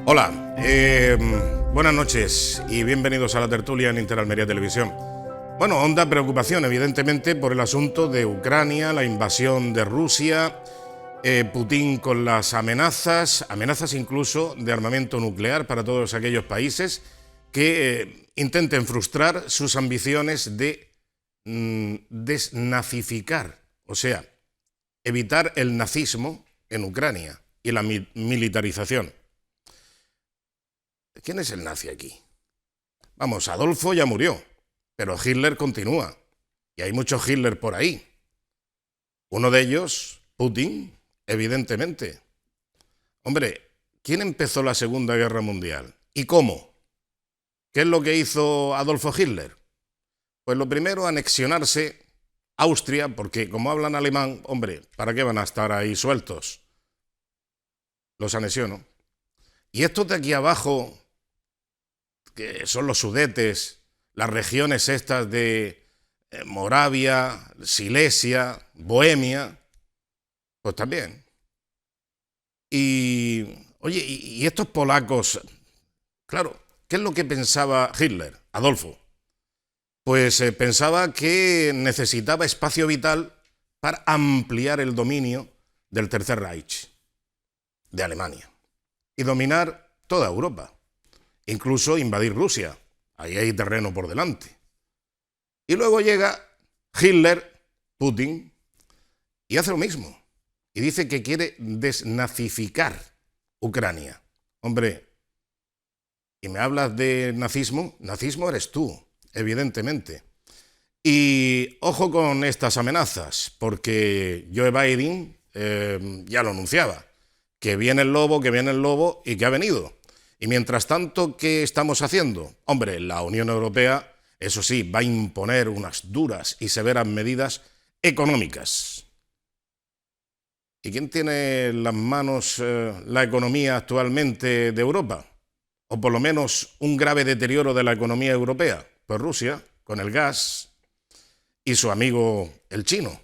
Hola, buenas noches y bienvenidos a la tertulia en Interalmería Televisión. Bueno, honda preocupación, evidentemente, por el asunto de Ucrania, la invasión de Rusia, Putin con las amenazas incluso de armamento nuclear para todos aquellos países que intenten frustrar sus ambiciones de desnazificar, o sea, evitar el nazismo en Ucrania y la militarización. ¿Quién es el nazi aquí? Vamos, Adolfo ya murió, pero Hitler continúa. Y hay muchos Hitler por ahí. Uno de ellos, Putin, evidentemente. Hombre, ¿quién empezó la Segunda Guerra Mundial? ¿Y cómo? ¿Qué es lo que hizo Adolfo Hitler? Pues lo primero, anexionarse Austria, porque como hablan alemán, hombre, ¿para qué van a estar ahí sueltos? Los anexionó. Y estos de aquí abajo, que son los Sudetes, las regiones estas de Moravia, Silesia, Bohemia, pues también. Y, oye, y estos polacos, claro, ¿qué es lo que pensaba Hitler, Adolfo? Pues pensaba que necesitaba espacio vital para ampliar el dominio del Tercer Reich, de Alemania, y dominar toda Europa, incluso invadir Rusia. Ahí hay terreno por delante. Y luego llega Hitler, Putin, y hace lo mismo. Y dice que quiere desnazificar Ucrania. Hombre, ¿y me hablas de nazismo? Nazismo eres tú, evidentemente. Y ojo con estas amenazas, porque Joe Biden ya lo anunciaba, que viene el lobo y que ha venido. Y mientras tanto, ¿qué estamos haciendo? Hombre, la Unión Europea, eso sí, va a imponer unas duras y severas medidas económicas. ¿Y quién tiene en las manos la economía actualmente de Europa? O por lo menos un grave deterioro de la economía europea. Pues Rusia, con el gas, y su amigo el chino.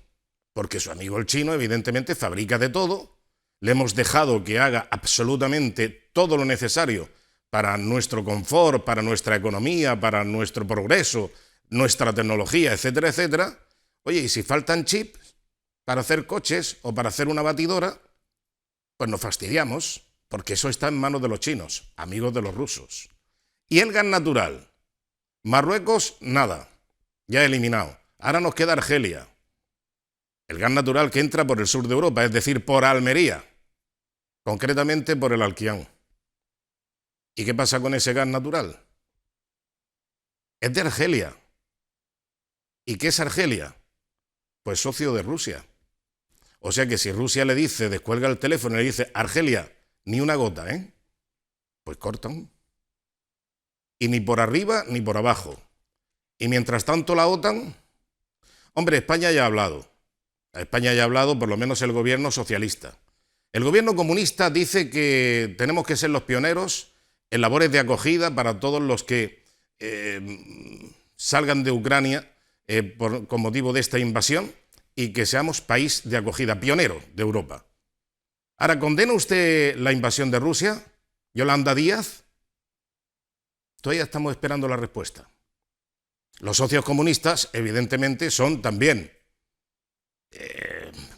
Porque su amigo el chino evidentemente fabrica de todo. Le hemos dejado que haga absolutamente todo lo necesario para nuestro confort, para nuestra economía, para nuestro progreso, nuestra tecnología, etcétera, etcétera. Oye, y si faltan chips para hacer coches o para hacer una batidora, pues nos fastidiamos, porque eso está en manos de los chinos, amigos de los rusos. Y el gas natural. Marruecos, nada, ya eliminado. Ahora nos queda Argelia. El gas natural que entra por el sur de Europa, es decir, por Almería, concretamente por el Alquián. ¿Y qué pasa con ese gas natural? Es de Argelia. ¿Y qué es Argelia? Pues socio de Rusia. O sea que si Rusia le dice, descuelga el teléfono y le dice, Argelia, ni una gota, pues cortan. Y ni por arriba ni por abajo. Y mientras tanto la OTAN, hombre, España ya ha hablado. España ya ha hablado, por lo menos el gobierno socialista. El gobierno comunista dice que tenemos que ser los pioneros en labores de acogida para todos los que salgan de Ucrania con motivo de esta invasión, y que seamos país de acogida, pionero de Europa. Ahora, ¿condena usted la invasión de Rusia, Yolanda Díaz? Todavía estamos esperando la respuesta. Los socios comunistas, evidentemente, son también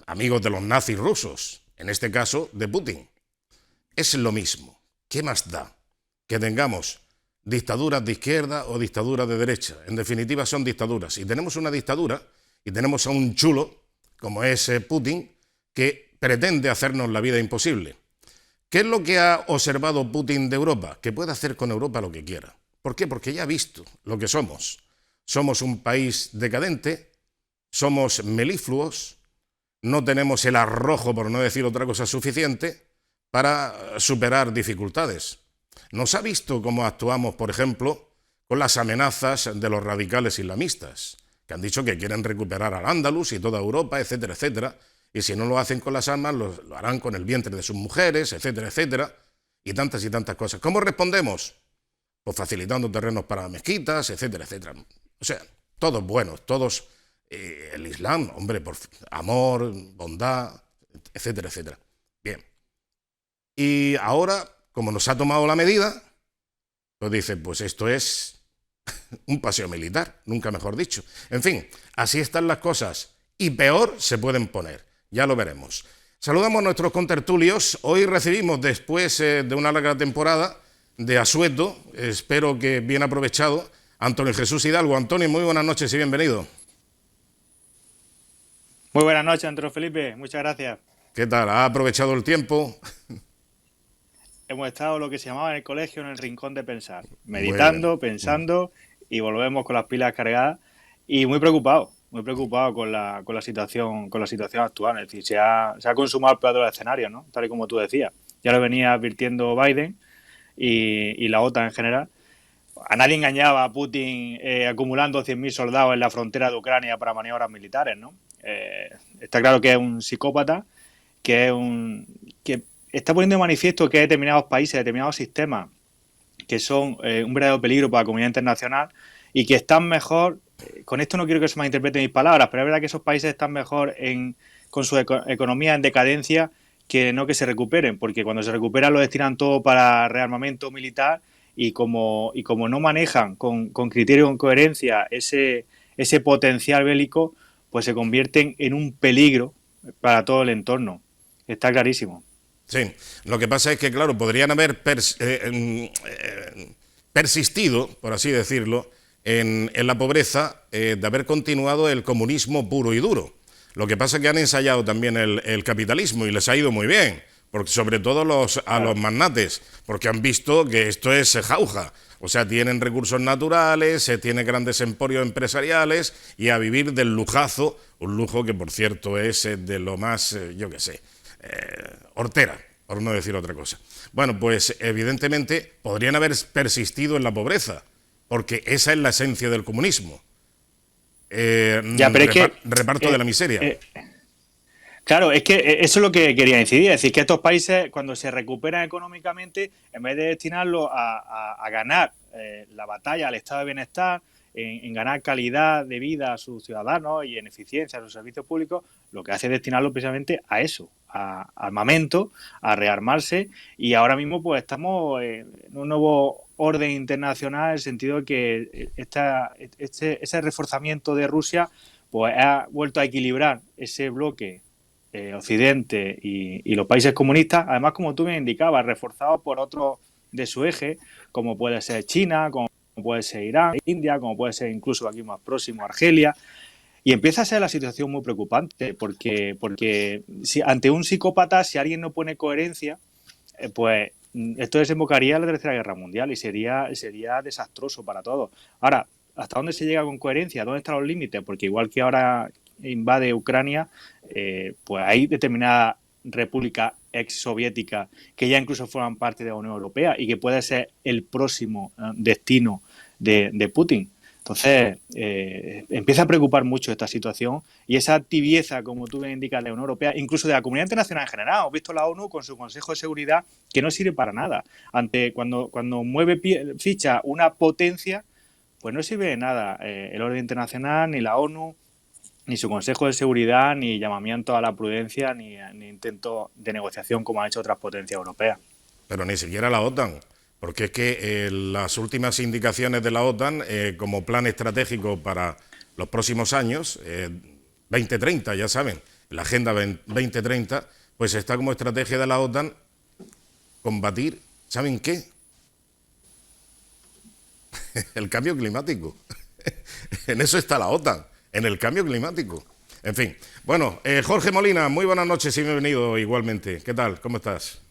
amigos de los nazis rusos, en este caso de Putin. Es lo mismo. ¿Qué más da que tengamos dictaduras de izquierda o dictaduras de derecha? En definitiva, son dictaduras. Y tenemos una dictadura y tenemos a un chulo, como es Putin, que pretende hacernos la vida imposible. ¿Qué es lo que ha observado Putin de Europa? Que puede hacer con Europa lo que quiera. ¿Por qué? Porque ya ha visto lo que somos. Somos un país decadente, somos melifluos, no tenemos el arrojo, por no decir otra cosa, suficiente para superar dificultades. Nos ha visto cómo actuamos, por ejemplo, con las amenazas de los radicales islamistas, que han dicho que quieren recuperar al Andalus y toda Europa, etcétera, etcétera, y si no lo hacen con las armas, lo harán con el vientre de sus mujeres, etcétera, etcétera, y tantas cosas. ¿Cómo respondemos? Pues facilitando terrenos para mezquitas, etcétera, etcétera. O sea, todos buenos, todos el Islam, hombre, por amor, bondad, etcétera, etcétera. Bien. Y ahora como nos ha tomado la medida, pues dice, pues esto es un paseo militar, nunca mejor dicho. En fin, así están las cosas y peor se pueden poner, ya lo veremos. Saludamos a nuestros contertulios. Hoy recibimos, después de una larga temporada de asueto, espero que bien aprovechado, Antonio Jesús Hidalgo. Antonio, muy buenas noches y bienvenido. Muy buenas noches, Antonio Felipe. Muchas gracias. ¿Qué tal? ¿Ha aprovechado el tiempo? Hemos estado lo que se llamaba en el colegio en el rincón de pensar, Muy bien. meditando, pensando y volvemos con las pilas cargadas y muy preocupado con la situación actual. Es decir, se ha consumado el peor de los escenarios, ¿no? Tal y como tú decías. Ya lo venía advirtiendo Biden y la OTAN en general. A nadie engañaba a Putin acumulando 100.000 soldados en la frontera de Ucrania para maniobras militares, ¿no? Está claro que es un psicópata, que está poniendo de manifiesto que hay determinados países, determinados sistemas que son un verdadero peligro para la comunidad internacional y que están mejor, con esto no quiero que se malinterpreten mis palabras, pero es verdad que esos países están mejor con su economía en decadencia que no que se recuperen, porque cuando se recuperan lo destinan todo para rearmamento militar y como no manejan con criterio, con coherencia ese potencial bélico, pues se convierten en un peligro para todo el entorno. Está clarísimo. Sí, lo que pasa es que, claro, podrían haber persistido, por así decirlo, en la pobreza de haber continuado el comunismo puro y duro. Lo que pasa es que han ensayado también el capitalismo y les ha ido muy bien, porque sobre todo a los magnates, porque han visto que esto es jauja. O sea, tienen recursos naturales, tienen grandes emporios empresariales y a vivir del lujazo, un lujo que, por cierto, es de lo más, yo qué sé, hortera, por no decir otra cosa. Bueno, pues evidentemente podrían haber persistido en la pobreza, porque esa es la esencia del comunismo. Ya, pero es que Reparto de la miseria. claro, es que eso es lo que quería incidir. Es decir, que estos países, cuando se recuperan económicamente, en vez de destinarlo a ganar la batalla al estado de bienestar, en ganar calidad de vida a sus ciudadanos y en eficiencia a sus servicios públicos, lo que hace es destinarlo precisamente a eso, a armamento, a rearmarse. Y ahora mismo pues estamos en un nuevo orden internacional en el sentido de que ese reforzamiento de Rusia pues ha vuelto a equilibrar ese bloque Occidente y los países comunistas, además, como tú me indicabas, reforzados por otros de su eje, como puede ser China, como puede ser Irán, India, como puede ser incluso aquí más próximo Argelia. Y empieza a ser la situación muy preocupante, porque si, ante un psicópata, si alguien no pone coherencia, pues esto desembocaría en la Tercera Guerra Mundial y sería desastroso para todos. Ahora, ¿hasta dónde se llega con coherencia? ¿Dónde están los límites? Porque igual que ahora invade Ucrania, pues hay determinadas repúblicas exsoviéticas que ya incluso forman parte de la Unión Europea y que puede ser el próximo destino de Putin. Entonces, empieza a preocupar mucho esta situación y esa tibieza, como tú me indicas, de la Unión Europea, incluso de la comunidad internacional en general. Hemos visto la ONU con su Consejo de Seguridad que no sirve para nada. Cuando mueve ficha una potencia, pues no sirve de nada el orden internacional, ni la ONU, ni su Consejo de Seguridad, ni llamamiento a la prudencia, ni intento de negociación como han hecho otras potencias europeas. Pero ni siquiera la OTAN, porque es que las últimas indicaciones de la OTAN como plan estratégico para los próximos años, 2030, ya saben, la Agenda 2030, pues está como estrategia de la OTAN combatir, ¿saben qué? El cambio climático. En eso está la OTAN, en el cambio climático. En fin, bueno, Jorge Molina, muy buenas noches y bienvenido igualmente. ¿Qué tal? ¿Cómo estás?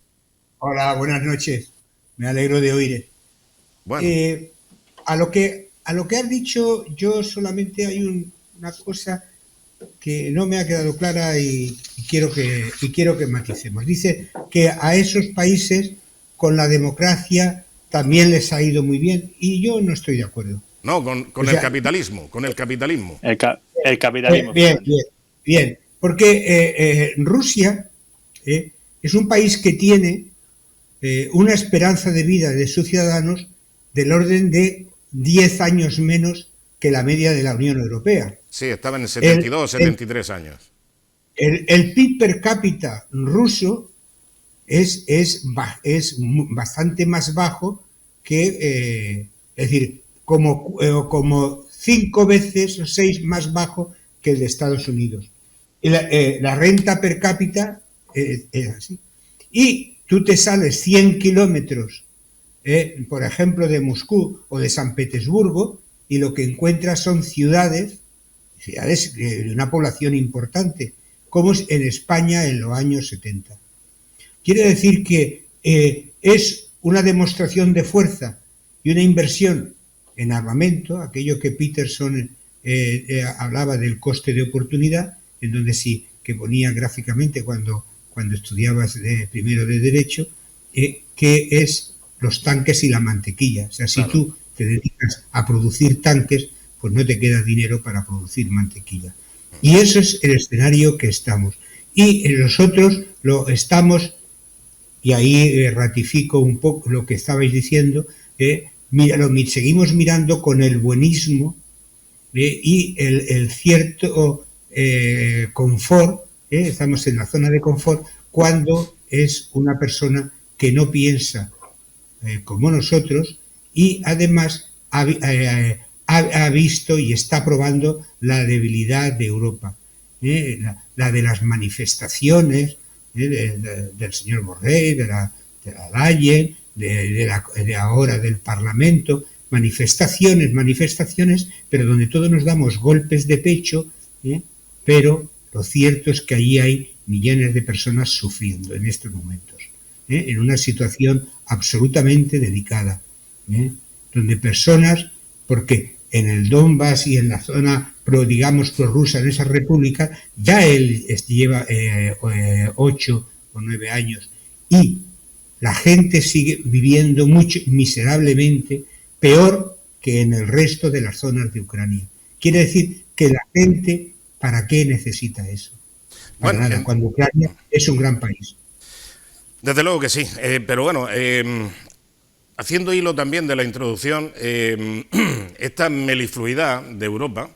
Hola, buenas noches. Me alegro de oír. Bueno, A lo que has dicho, yo solamente hay una cosa que no me ha quedado clara y quiero que maticemos. Dice que a esos países con la democracia también les ha ido muy bien y yo no estoy de acuerdo. no, O con el sea, capitalismo, con el capitalismo. El capitalismo, bien, efectivamente. bien, bien. Porque Rusia es un país que tiene una esperanza de vida de sus ciudadanos del orden de 10 años menos que la media de la Unión Europea. Sí, estaba en El, 72, el, 73 años. el PIB per cápita ruso bastante más bajo que, es decir, como 5 veces o 6 más bajo que el de Estados Unidos. La renta per cápita es así. Y tú te sales 100 kilómetros, por ejemplo, de Moscú o de San Petersburgo, y lo que encuentras son ciudades de una población importante, como es en España en los años 70. Quiere decir que es una demostración de fuerza y una inversión en armamento, aquello que Peterson hablaba del coste de oportunidad, en donde sí, que ponía gráficamente cuando estudiabas primero de Derecho, que es los tanques y la mantequilla. O sea, si claro, tú te dedicas a producir tanques, pues no te queda dinero para producir mantequilla. Y eso es el escenario que estamos. Y nosotros lo estamos, y ahí ratifico un poco lo que estabais diciendo, seguimos mirando con el buenismo y el cierto confort, estamos en la zona de confort, cuando es una persona que no piensa como nosotros y además ha visto y está probando la debilidad de Europa, la de las manifestaciones del señor Borrell, de la Leyen, de ahora del Parlamento, manifestaciones, pero donde todos nos damos golpes de pecho, pero lo cierto es que allí hay millones de personas sufriendo en estos momentos, en una situación absolutamente delicada, donde personas, porque en el Donbass y en la zona digamos prorrusa, en esa república, ya él lleva 8 o 9 años y la gente sigue viviendo miserablemente peor que en el resto de las zonas de Ucrania. Quiere decir que la gente, ¿para qué necesita eso? Para nada, cuando Ucrania es un gran país. Desde luego que sí, pero bueno, haciendo hilo también de la introducción, esta melifluidad de Europa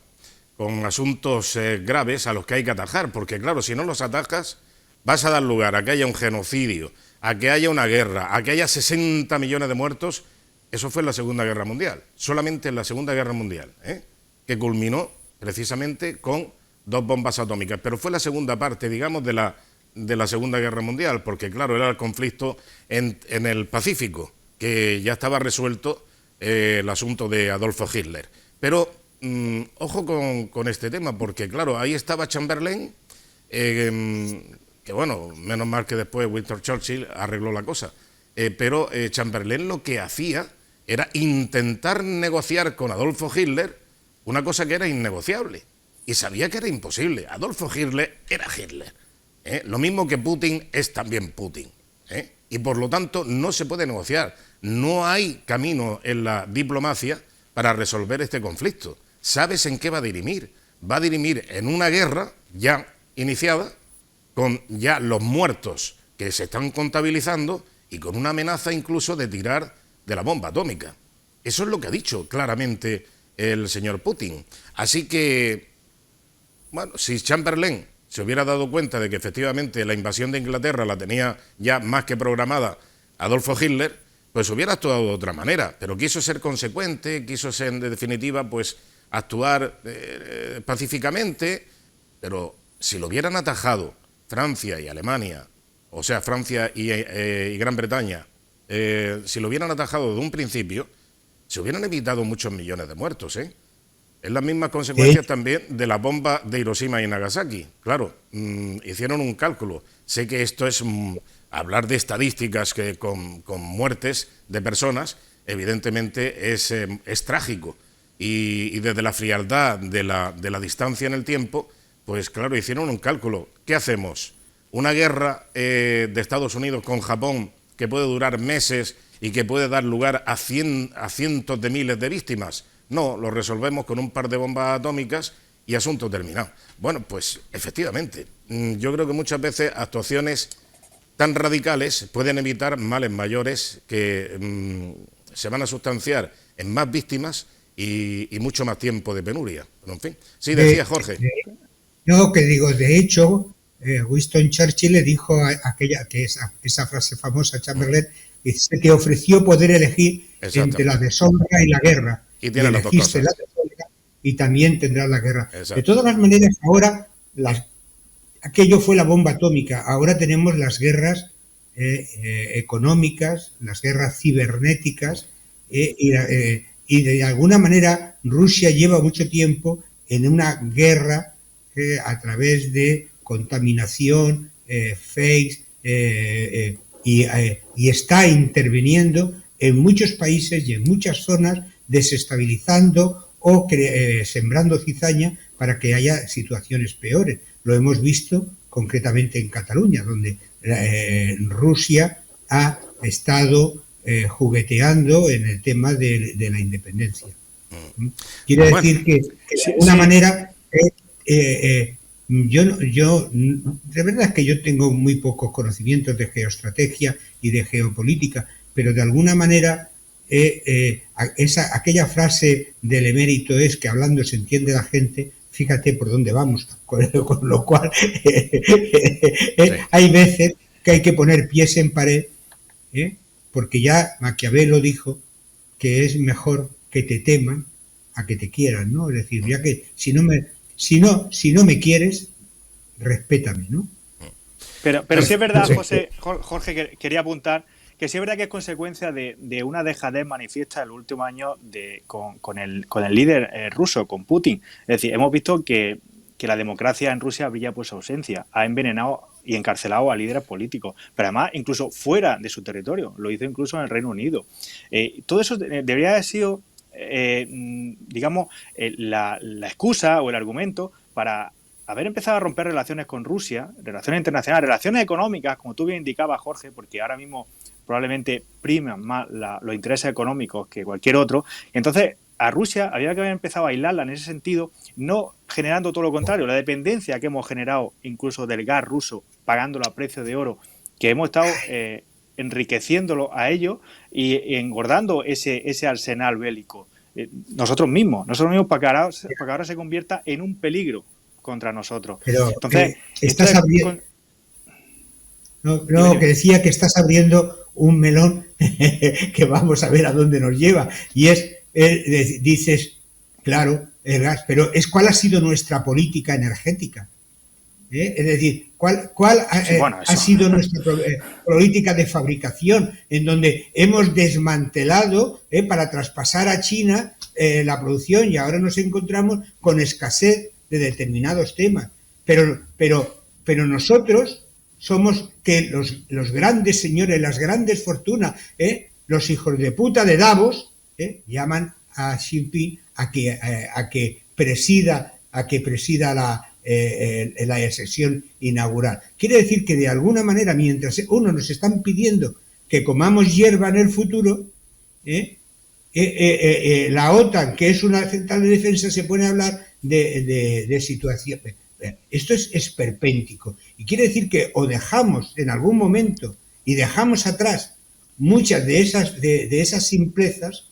con asuntos graves a los que hay que atajar, porque claro, si no los atajas, vas a dar lugar a que haya un genocidio, a que haya una guerra, a que haya 60 millones de muertos. Eso fue en la Segunda Guerra Mundial, solamente en la Segunda Guerra Mundial, que culminó precisamente con 2 bombas atómicas, pero fue la segunda parte, digamos, de la Segunda Guerra Mundial, porque claro, era el conflicto en el Pacífico, que ya estaba resuelto el asunto de Adolfo Hitler. Pero ojo con este tema, porque claro, ahí estaba Chamberlain, que bueno, menos mal que después Winston Churchill arregló la cosa, pero Chamberlain lo que hacía era intentar negociar con Adolfo Hitler una cosa que era innegociable, y sabía que era imposible. Adolfo Hitler era Hitler, lo mismo que Putin es también Putin, y por lo tanto no se puede negociar, no hay camino en la diplomacia para resolver este conflicto. ¿Sabes en qué va a dirimir? Va a dirimir en una guerra ya iniciada, con ya los muertos que se están contabilizando y con una amenaza incluso de tirar de la bomba atómica. Eso es lo que ha dicho claramente el señor Putin. Así que, bueno, si Chamberlain se hubiera dado cuenta de que efectivamente la invasión de Inglaterra la tenía ya más que programada Adolfo Hitler, pues hubiera actuado de otra manera, pero quiso ser consecuente, quiso ser en definitiva pues actuar pacíficamente, pero si lo hubieran atajado Francia y Alemania, o sea, Francia y Gran Bretaña, si lo hubieran atajado de un principio, se hubieran evitado muchos millones de muertos, Es las mismas consecuencias también de la bomba de Hiroshima y Nagasaki. Claro, hicieron un cálculo. Sé que esto es hablar de estadísticas que con muertes de personas, evidentemente es trágico. Y desde la frialdad de la distancia en el tiempo, pues claro, hicieron un cálculo. ¿Qué hacemos? ¿Una guerra de Estados Unidos con Japón que puede durar meses y que puede dar lugar a cientos de miles de víctimas? No, lo resolvemos con un par de bombas atómicas y asunto terminado. Bueno, pues efectivamente, yo creo que muchas veces actuaciones tan radicales pueden evitar males mayores que se van a sustanciar en más víctimas y mucho más tiempo de penuria. Pero en fin, sí, decía Jorge. No, que digo, de hecho, Winston Churchill le dijo esa frase famosa a Chamberlain, que se te ofreció poder elegir entre la deshonra y la guerra. Y tiene las dos cosas. La deshonra y también tendrás la guerra. Exacto. De todas las maneras, ahora aquello fue la bomba atómica. Ahora tenemos las guerras económicas, las guerras cibernéticas, y de alguna manera Rusia lleva mucho tiempo en una guerra a través de contaminación, fakes, y está interviniendo en muchos países y en muchas zonas, desestabilizando o sembrando cizaña para que haya situaciones peores. Lo hemos visto concretamente en Cataluña, donde Rusia ha estado jugueteando en el tema de la independencia. Quiere decir que de alguna manera yo de verdad es que yo tengo muy pocos conocimientos de geoestrategia y de geopolítica, pero de alguna manera aquella frase del emérito es que hablando se entiende la gente. Fíjate por dónde vamos, con lo cual hay veces que hay que poner pies en pared, porque ya Maquiavelo dijo que es mejor que te teman a que te quieran, ¿no? Es decir, ya que si no me quieres, respétame, ¿no? Pero sí es verdad, Jorge, quería apuntar que sí es verdad que es consecuencia de una dejadez manifiesta en los últimos años con el líder ruso, con Putin. Es decir, hemos visto que la democracia en Rusia brilla por su ausencia. Ha envenenado y encarcelado a líderes políticos, pero además incluso fuera de su territorio. Lo hizo incluso en el Reino Unido. Todo eso debería haber sido, digamos, la excusa o el argumento para haber empezado a romper relaciones con Rusia, relaciones internacionales, relaciones económicas, como tú bien indicabas, Jorge, porque ahora mismo probablemente priman más los intereses económicos que cualquier otro. Entonces, a Rusia había que haber empezado a aislarla en ese sentido, no generando todo lo contrario, la dependencia que hemos generado incluso del gas ruso, pagándolo a precio de oro, que hemos estado enriqueciéndolo a ellos y engordando ese arsenal bélico. Nosotros mismos para que ahora se convierta en un peligro contra nosotros. Pero entonces, estás abriendo... que decía que estás abriendo un melón que vamos a ver a dónde nos lleva. Y dices, claro, el gas, pero ¿cuál ha sido nuestra política energética? Es decir, ¿cuál ha sido nuestra política de fabricación en donde hemos desmantelado para traspasar a China la producción y ahora nos encontramos con escasez de determinados temas? Pero nosotros somos que los grandes señores, las grandes fortunas, los hijos de puta de Davos, llaman a Xi Jinping a que presida la sesión inaugural. Quiere decir que de alguna manera, mientras nos están pidiendo que comamos hierba en el futuro, la OTAN, que es una central de defensa, se pone a hablar de situación. Esto es esperpéntico. Y quiere decir que o dejamos en algún momento y dejamos atrás muchas de esas simplezas,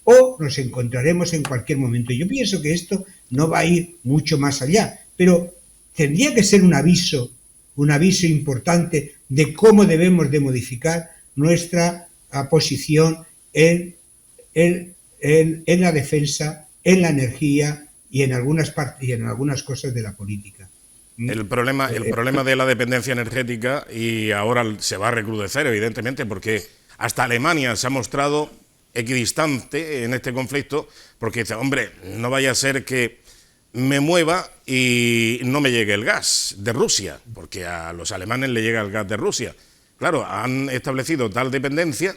o nos encontraremos en cualquier momento. Yo pienso que esto no va a ir mucho más allá, pero tendría que ser un aviso importante de cómo debemos de modificar nuestra posición en la defensa, en la energía y en algunas partes y en algunas cosas de la política. El problema de la dependencia energética, y ahora se va a recrudecer, evidentemente, porque hasta Alemania se ha mostrado equidistante en este conflicto, porque dice, hombre, no vaya a ser que me mueva y no me llegue el gas de Rusia, porque a los alemanes le llega el gas de Rusia. Claro, han establecido tal dependencia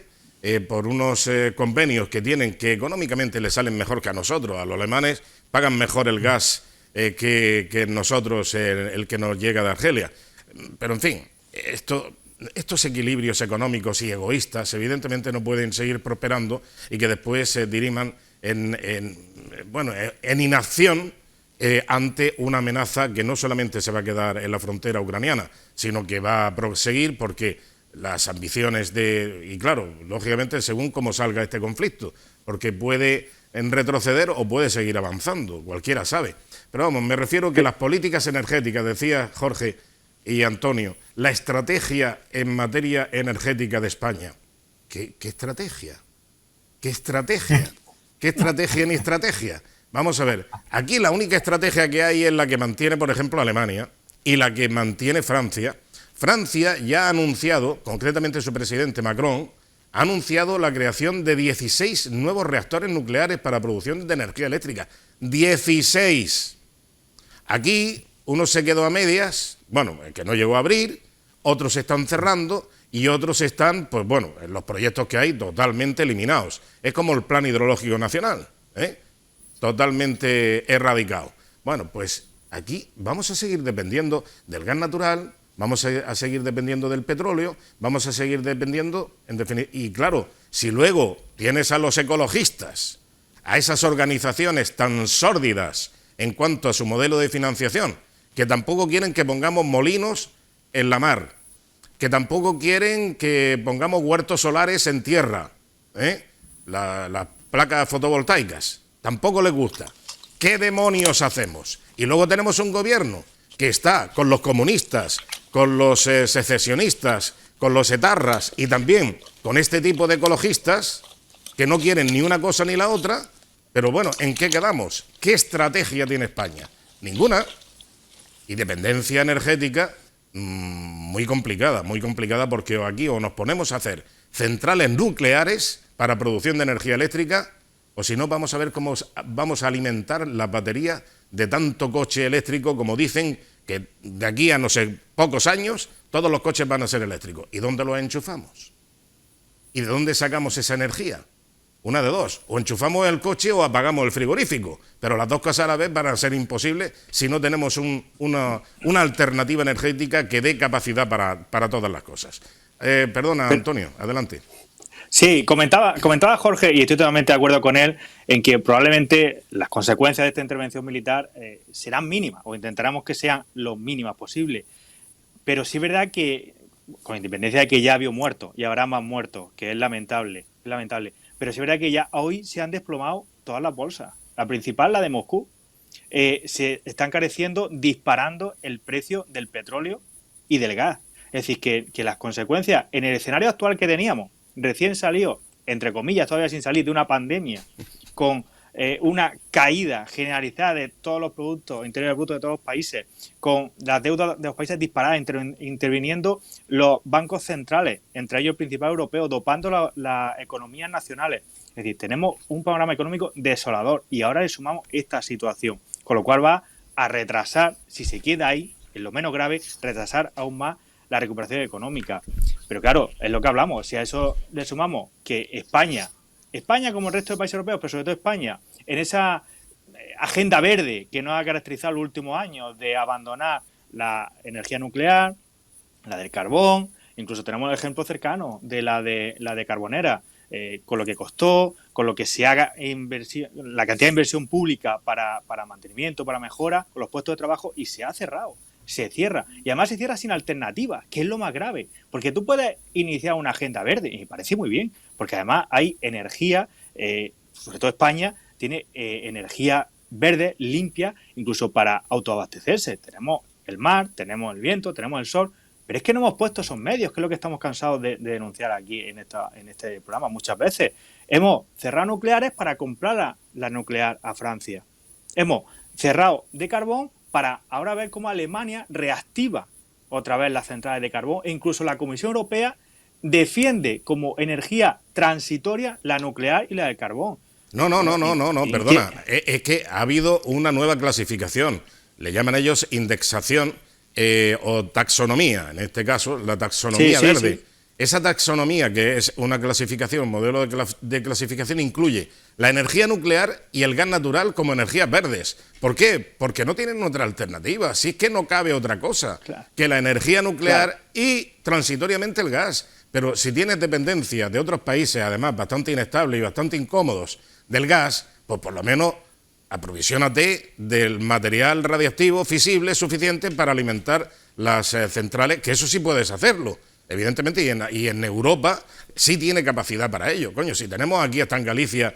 por unos convenios que tienen que económicamente les salen mejor que a nosotros. A los alemanes pagan mejor el gas que nosotros, el que nos llega de Argelia. Pero, en fin, estos equilibrios económicos y egoístas evidentemente no pueden seguir prosperando y que después se diriman en inacción ante una amenaza que no solamente se va a quedar en la frontera ucraniana, sino que va a proseguir porque las ambiciones y claro, lógicamente según cómo salga este conflicto, porque puede retroceder o puede seguir avanzando, cualquiera sabe. Pero vamos, me refiero que las políticas energéticas, decía Jorge, y Antonio, la estrategia en materia energética de España. ¿Qué estrategia? ¿Qué estrategia? ¿Qué estrategia ni estrategia? Vamos a ver, aquí la única estrategia que hay es la que mantiene, por ejemplo, Alemania y la que mantiene Francia. Francia ya ha anunciado, concretamente su presidente Macron, ha anunciado la creación de 16 nuevos reactores nucleares para producción de energía eléctrica. 16. Aquí uno se quedó a medias, bueno, que no llegó a abrir, otros se están cerrando y otros están, pues bueno, en los proyectos que hay totalmente eliminados. Es como el Plan Hidrológico Nacional, totalmente erradicado. Bueno, pues aquí vamos a seguir dependiendo del gas natural, vamos a seguir dependiendo del petróleo, vamos a seguir dependiendo, y claro, si luego tienes a los ecologistas, a esas organizaciones tan sórdidas en cuanto a su modelo de financiación, que tampoco quieren que pongamos molinos en la mar, que tampoco quieren que pongamos huertos solares en tierra, las placas fotovoltaicas, tampoco les gusta. ¿Qué demonios hacemos? Y luego tenemos un gobierno que está con los comunistas, con los secesionistas, con los etarras y también con este tipo de ecologistas que no quieren ni una cosa ni la otra, pero bueno, ¿en qué quedamos? ¿Qué estrategia tiene España? Ninguna. Y dependencia energética muy complicada porque aquí o nos ponemos a hacer centrales nucleares para producción de energía eléctrica o si no vamos a ver cómo vamos a alimentar las baterías de tanto coche eléctrico como dicen que de aquí a no sé pocos años todos los coches van a ser eléctricos. ¿Y dónde los enchufamos? ¿Y de dónde sacamos esa energía? Una de dos, o enchufamos el coche o apagamos el frigorífico, pero las dos cosas a la vez van a ser imposibles si no tenemos una alternativa energética que dé capacidad para todas las cosas. Perdona, Antonio, adelante. Sí, comentaba Jorge, y estoy totalmente de acuerdo con él, en que probablemente las consecuencias de esta intervención militar serán mínimas, o intentaremos que sean lo mínimas posible. Pero sí es verdad que, con independencia de que ya había muertos, y habrá más muertos, que es lamentable, pero sí es verdad que ya hoy se han desplomado todas las bolsas. La principal, la de Moscú, se está encareciendo, disparando el precio del petróleo y del gas. Es decir, que las consecuencias en el escenario actual que teníamos, recién salido, entre comillas, todavía sin salir de una pandemia, con una caída generalizada de todos los productos interiores brutos de todos los países, con las deudas de los países disparadas, interviniendo los bancos centrales, entre ellos el principal europeo, dopando las economías nacionales. Es decir, tenemos un panorama económico desolador y ahora le sumamos esta situación, con lo cual va a retrasar, si se queda ahí, en lo menos grave, retrasar aún más la recuperación económica. Pero claro, es lo que hablamos, si a eso le sumamos que España como el resto de países europeos, pero sobre todo España, en esa agenda verde que nos ha caracterizado los últimos años de abandonar la energía nuclear, la del carbón, incluso tenemos el ejemplo cercano de la de Carbonera, con lo que costó, con lo que se haga inversión, la cantidad de inversión pública para mantenimiento, para mejora, con los puestos de trabajo, y se ha cerrado. Se cierra. Y además se cierra sin alternativa, que es lo más grave. Porque tú puedes iniciar una agenda verde, y me parece muy bien, porque además hay energía, sobre todo España, tiene energía verde, limpia, incluso para autoabastecerse. Tenemos el mar, tenemos el viento, tenemos el sol, pero es que no hemos puesto esos medios, que es lo que estamos cansados de denunciar aquí en este programa muchas veces. Hemos cerrado nucleares para comprar la nuclear a Francia. Hemos cerrado de carbón para ahora ver cómo Alemania reactiva otra vez las centrales de carbón, e incluso la Comisión Europea defiende como energía transitoria la nuclear y la del carbón. No, perdona. Es que ha habido una nueva clasificación. Le llaman ellos indexación o taxonomía, en este caso, la taxonomía verde. Sí. Esa taxonomía, que es una clasificación, un modelo de clasificación, incluye la energía nuclear y el gas natural como energías verdes. ¿Por qué? Porque no tienen otra alternativa. Si es que no cabe otra cosa que la energía nuclear y transitoriamente el gas. Pero si tienes dependencia de otros países, además bastante inestables y bastante incómodos del gas, pues por lo menos aprovisionate del material radiactivo fisible suficiente para alimentar las centrales, que eso sí puedes hacerlo. Evidentemente, y en Europa sí tiene capacidad para ello. Coño, si tenemos aquí hasta en Galicia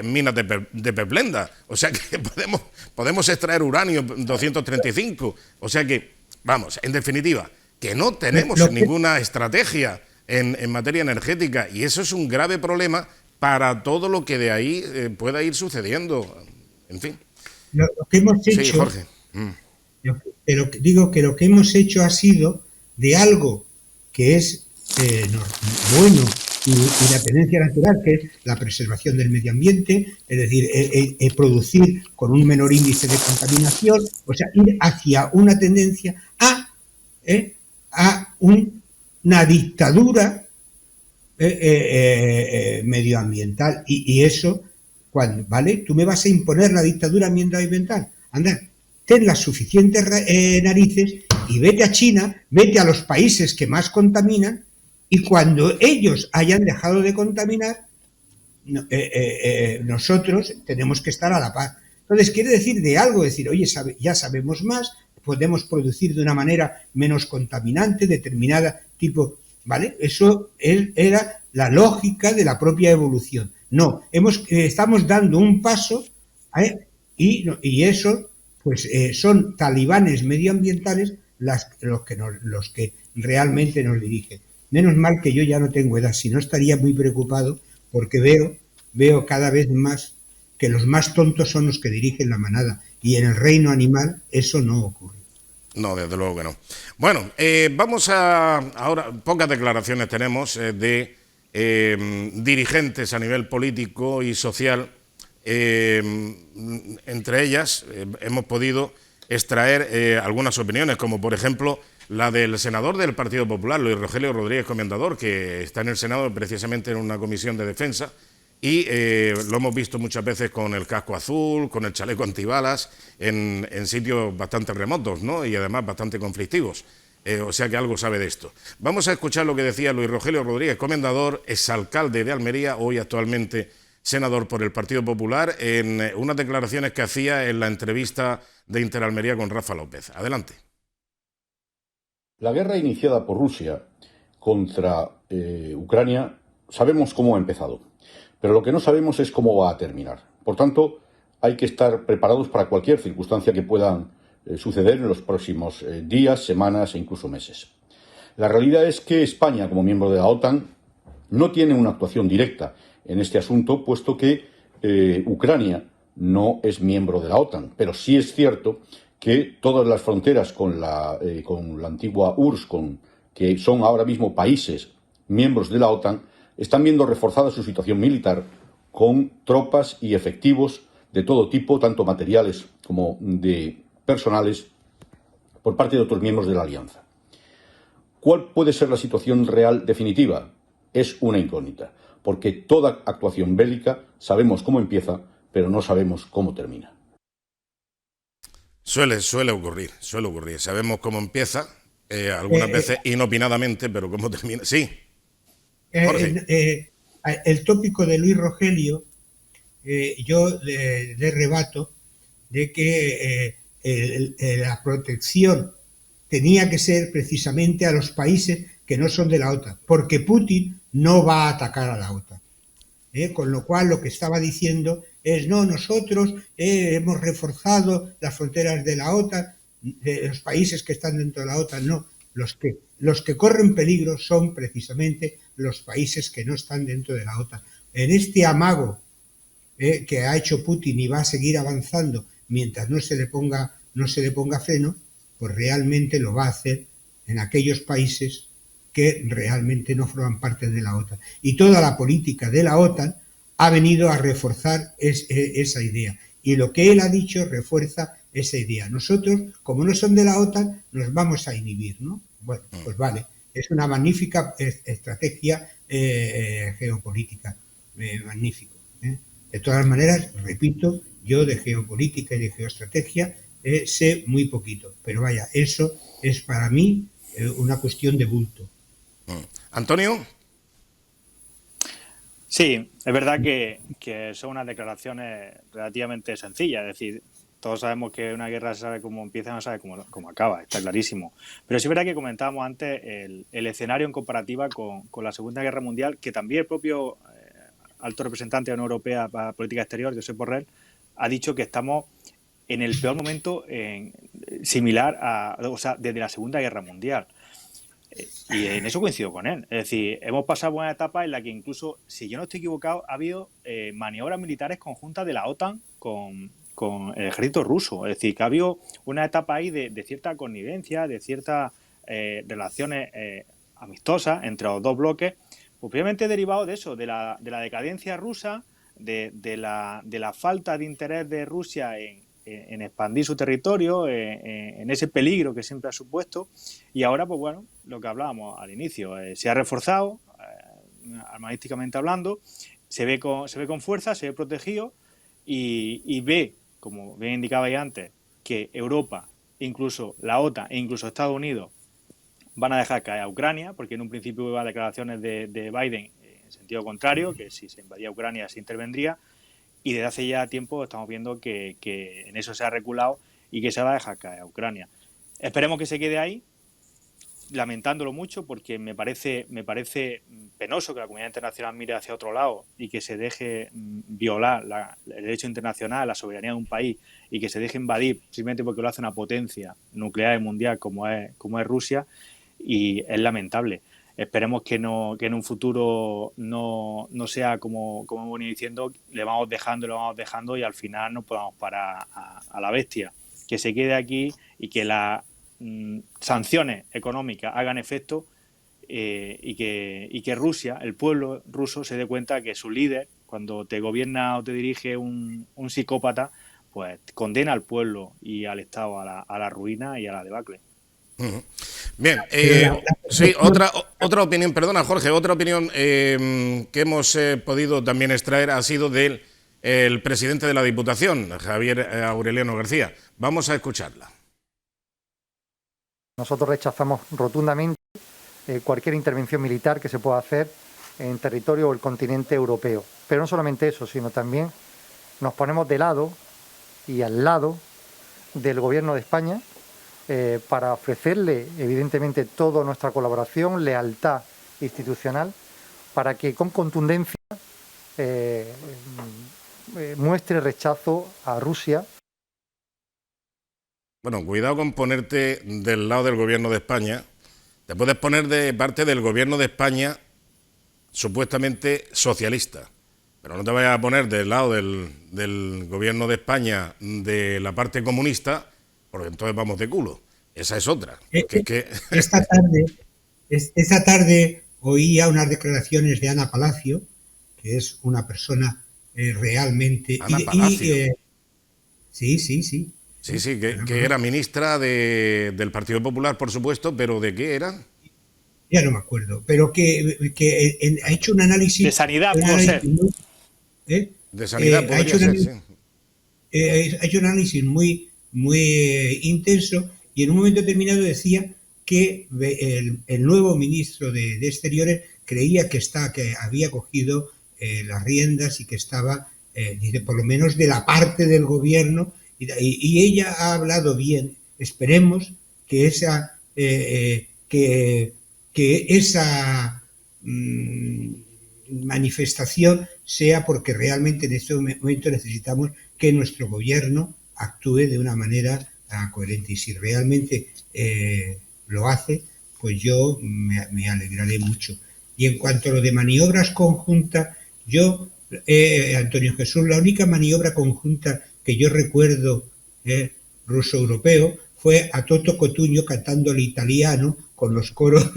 minas de peplenda, o sea que podemos extraer uranio 235, o sea que Vamos, en definitiva, que no tenemos Lo que- ninguna estrategia en materia energética, y eso es un grave problema para todo lo que de ahí pueda ir sucediendo. En fin. lo que hemos Sí, hecho, Jorge. digo que lo que hemos hecho ha sido de algo que es bueno y la tendencia natural, que es la preservación del medio ambiente, es decir, producir con un menor índice de contaminación, o sea, ir hacia una tendencia a una dictadura medioambiental. Y eso, cuando, ¿vale? Tú me vas a imponer la dictadura medioambiental. Anda, ten las suficientes narices y vete a China, vete a los países que más contaminan, y cuando ellos hayan dejado de contaminar, nosotros tenemos que estar a la par. Entonces, quiere decir de algo, decir, oye, ya sabemos más, podemos producir de una manera menos contaminante, determinada tipo, ¿vale? Eso era la lógica de la propia evolución. No, estamos dando un paso, y eso, pues son talibanes medioambientales los que realmente nos dirigen. Menos mal que yo ya no tengo edad, si no estaría muy preocupado, porque veo cada vez más que los más tontos son los que dirigen la manada, y en el reino animal eso no ocurre. No, desde luego que no. Bueno, vamos ahora, pocas declaraciones tenemos de dirigentes a nivel político y social. Entre ellas hemos podido extraer algunas opiniones, como por ejemplo la del senador del Partido Popular, Luis Rogelio Rodríguez Comendador, que está en el Senado precisamente en una comisión de defensa, y lo hemos visto muchas veces con el casco azul, con el chaleco antibalas, en sitios bastante remotos, ¿no? Y además bastante conflictivos. O sea que algo sabe de esto. Vamos a escuchar lo que decía Luis Rogelio Rodríguez Comendador, exalcalde de Almería, hoy actualmente senador por el Partido Popular, en unas declaraciones que hacía en la entrevista de Interalmería con Rafa López. Adelante. La guerra iniciada por Rusia contra Ucrania sabemos cómo ha empezado, pero lo que no sabemos es cómo va a terminar. Por tanto, hay que estar preparados para cualquier circunstancia que pueda suceder en los próximos días, semanas e incluso meses. La realidad es que España, como miembro de la OTAN, no tiene una actuación directa en este asunto, puesto que Ucrania no es miembro de la OTAN, pero sí es cierto que todas las fronteras con la antigua URSS, que son ahora mismo países miembros de la OTAN, están viendo reforzada su situación militar con tropas y efectivos de todo tipo, tanto materiales como de personales, por parte de otros miembros de la alianza. ¿Cuál puede ser la situación real definitiva? Es una incógnita, porque toda actuación bélica sabemos cómo empieza, pero no sabemos cómo termina. Suele ocurrir. Sabemos cómo empieza, algunas veces inopinadamente, pero cómo termina. Sí, Jorge. El tópico de Luis Rogelio, yo le rebato de que la protección tenía que ser precisamente a los países que no son de la OTAN, porque Putin no va a atacar a la OTAN. Con lo cual lo que estaba diciendo es, no, nosotros hemos reforzado las fronteras de la OTAN, de los países que están dentro de la OTAN, no. Los que corren peligro son precisamente los países que no están dentro de la OTAN. En este amago que ha hecho Putin y va a seguir avanzando mientras no se le ponga freno, pues realmente lo va a hacer en aquellos países que realmente no forman parte de la OTAN. Y toda la política de la OTAN ha venido a reforzar esa idea. Y lo que él ha dicho refuerza esa idea. Nosotros, como no son de la OTAN, nos vamos a inhibir, ¿no? Bueno, pues vale. Es una magnífica estrategia geopolítica. Magnífico. De todas maneras, repito, yo de geopolítica y de geoestrategia sé muy poquito. Pero vaya, eso es para mí una cuestión de bulto. Antonio. Sí, es verdad que son unas declaraciones relativamente sencillas. Es decir, todos sabemos que una guerra se sabe cómo empieza, no sabe cómo acaba, está clarísimo. Pero sí es verdad que comentábamos antes el escenario en comparativa con la Segunda Guerra Mundial, que también el propio alto representante de la Unión Europea para Política Exterior, Josep Borrell, ha dicho que estamos en el peor momento similar o sea, desde la Segunda Guerra Mundial. Y en eso coincido con él. Es decir, hemos pasado una etapa en la que incluso, si yo no estoy equivocado, ha habido maniobras militares conjuntas de la OTAN con el ejército ruso. Es decir, que ha habido una etapa ahí de cierta connivencia, de ciertas relaciones amistosas entre los dos bloques, pues obviamente derivado de eso, de la decadencia rusa, de la falta de interés de Rusia en expandir su territorio, en ese peligro que siempre ha supuesto, y ahora, pues bueno, lo que hablábamos al inicio, se ha reforzado, armamentísticamente hablando, se ve con fuerza, se ve protegido, y ve, como bien indicaba ya antes, que Europa, incluso la OTAN e incluso Estados Unidos van a dejar caer a Ucrania, porque en un principio iba declaraciones de Biden en sentido contrario, que si se invadía Ucrania se intervendría, y desde hace ya tiempo estamos viendo que en eso se ha reculado y que se va a dejar caer a Ucrania. Esperemos que se quede ahí, lamentándolo mucho, porque me parece penoso que la comunidad internacional mire hacia otro lado y que se deje violar el derecho internacional, la soberanía de un país, y que se deje invadir simplemente porque lo hace una potencia nuclear y mundial como es Rusia, y es lamentable. Esperemos que en un futuro no sea como hemos venido diciendo, le vamos dejando y al final no podamos parar a la bestia. Que se quede aquí y que las sanciones económicas hagan efecto, y que Rusia, el pueblo ruso, se dé cuenta que su líder, cuando te gobierna o te dirige un psicópata, pues condena al pueblo y al Estado a la ruina y a la debacle. Bien, sí, otra opinión, perdona Jorge, otra opinión que hemos podido también extraer ha sido del el presidente de la Diputación, Javier Aureliano García. Vamos a escucharla. Nosotros rechazamos rotundamente cualquier intervención militar que se pueda hacer en territorio o el continente europeo. Pero no solamente eso, sino también nos ponemos de lado y al lado del Gobierno de España, para ofrecerle, evidentemente, toda nuestra colaboración, lealtad institucional, para que con contundencia muestre rechazo a Rusia. Bueno, cuidado con ponerte del lado del Gobierno de España. Te puedes poner de parte del Gobierno de España supuestamente socialista, pero no te vayas a poner del lado del Gobierno de España de la parte comunista, porque entonces vamos de culo. Esa es otra. Esta tarde oía unas declaraciones de Ana Palacio, que es una persona realmente... Ana Palacio. Sí. Sí, que era ministra del Partido Popular, por supuesto, pero ¿de qué era? Ya no me acuerdo, pero que ha hecho un análisis... De sanidad, puede ser. De sanidad podría ser, sí. Ha hecho un análisis muy intenso, y en un momento determinado decía que el nuevo ministro de Exteriores creía que había cogido las riendas y que estaba, dice, por lo menos de la parte del gobierno, y ella ha hablado bien. Esperemos que esa manifestación sea porque realmente en este momento necesitamos que nuestro gobierno actúe de una manera coherente, y si realmente lo hace, pues yo me alegraré mucho. Y en cuanto a lo de maniobras conjuntas, Antonio Jesús, la única maniobra conjunta que yo recuerdo ruso-europeo fue a Toto Cotugno cantando el italiano con los coros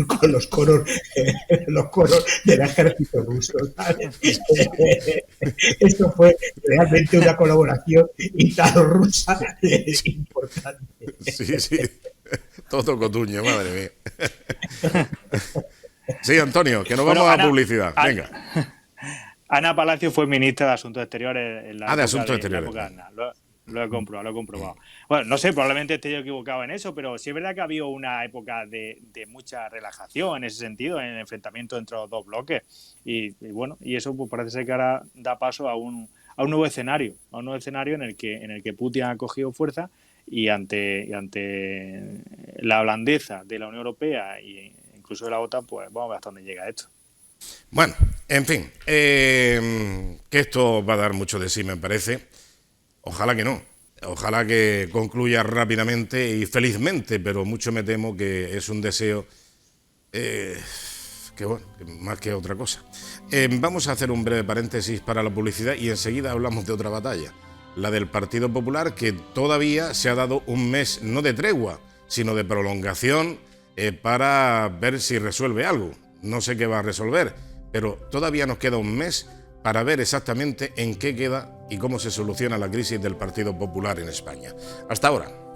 del ejército ruso, ¿sabes? Esto fue realmente una colaboración italo-rusa importante. Sí. Toto Cotugno, madre mía. Sí, Antonio, que nos vamos a publicidad. Venga. Ana Palacio fue ministra de Asuntos Exteriores en la de Asuntos Exteriores. Lo he comprobado. Bueno, no sé, probablemente esté yo equivocado en eso, pero sí es verdad que ha habido una época de mucha relajación en ese sentido, en el enfrentamiento entre los dos bloques. Y bueno, y eso pues parece ser que ahora da paso a un nuevo escenario, en el que Putin ha cogido fuerza, y ante la blandeza de la Unión Europea e incluso de la OTAN, pues vamos a ver hasta dónde llega esto. Bueno, en fin, que esto va a dar mucho de sí, me parece. Ojalá que no, Ojalá que concluya rápidamente y felizmente, pero mucho me temo que es un deseo que bueno, más que otra cosa. Vamos a hacer un breve paréntesis para la publicidad y enseguida hablamos de otra batalla, la del Partido Popular, que todavía se ha dado un mes no de tregua, sino de prolongación para ver si resuelve algo. No sé qué va a resolver, pero todavía nos queda un mes para ver exactamente en qué queda y cómo se soluciona la crisis del Partido Popular en España. Hasta ahora.